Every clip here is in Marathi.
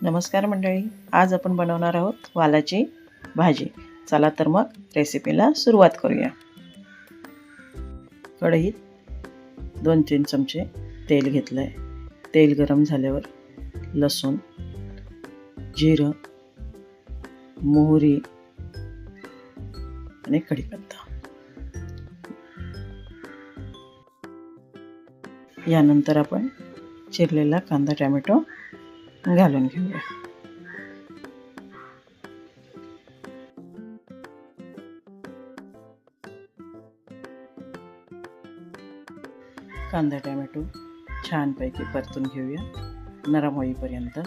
नमस्कार मंडळी, आज आपण बनवणार आहोत वालाची भाजी. चला तर मग रेसिपीला सुरुवात करूया. कढईत 2-3 चमचे तेल घेतलं आहे. तेल गरम झाल्यावर लसूण, जिरं, मोहरी आणि कढीपत्ता, यानंतर आपण चिरलेला कांदा टोमॅटो घालून घेऊया. कांदा टोमॅटो छानपैकी परतून घेऊया नरम होईपर्यंत.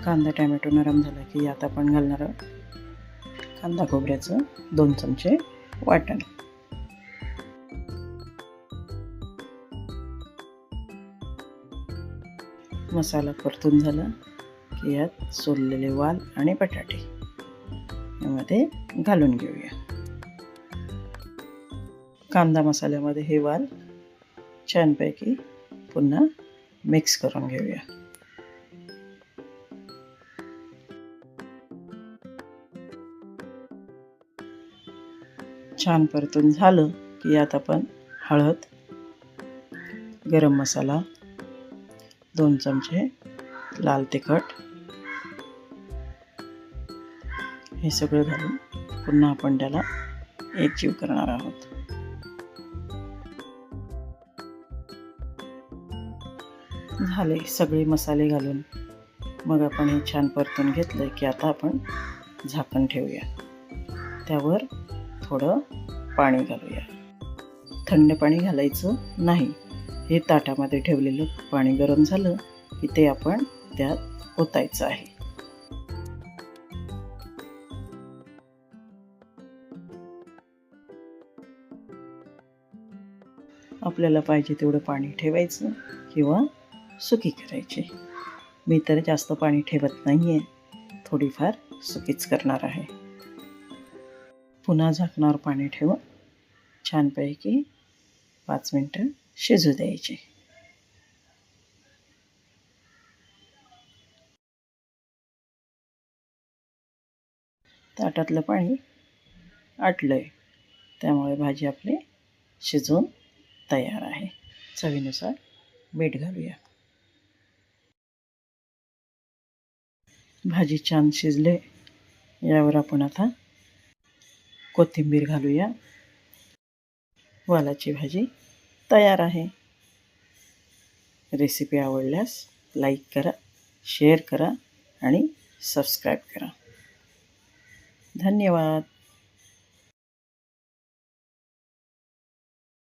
कांदा टोमॅटो नरम झाला की यात आपण घालणार आहोत कांदा खोबऱ्याचं 2 चमचे वाटण. मसाला परतून झाला की यात सोललेले वाल आणि बटाटे यामध्ये घालून घेऊया. कांदा मसाल्यामध्ये हे वाल छानपैकी पुन्हा मिक्स करून घेऊया. छान परतून झालं की यात आपण हळद, गरम मसाला, 2 चमचे लाल तिखट हे सगळं घालून पुन्हा आपण त्याला एकजीव करणार आहोत. झाले सगळे मसाले घालून मग आपण हे छान परतून घेतलं की आता आपण झाकण ठेवूया. त्यावर थोडं पाणी घालूया. थंड पाणी घालायचं नाही. हे ताटामध्ये ठेवलेलं पाणी गरम झालं की ते आपण त्यात ओतायचं आहे. आपल्याला पाहिजे तेवढं पाणी ठेवायचं किंवा सुकी करायची. मी तर जास्त पाणी ठेवत नाही आहे, थोडीफार सुकीच करणार आहे. पुन्हा झाकणावर पाणी ठेवून छानपैकी 5 मिनटं शिजू द्यायचे. ताटातलं पाणी आटलं आहे, त्यामुळे भाजी आपली शिजून तयार आहे. चवीनुसार मीठ घालूया. भाजी छान शिजले, यावर आपण आता कोथिंबीर घालूया. वालाची भाजी तयार आहे. रेसिपी आवडल्यास लाईक करा, शेअर करा आणि सबस्क्राईब करा. धन्यवाद.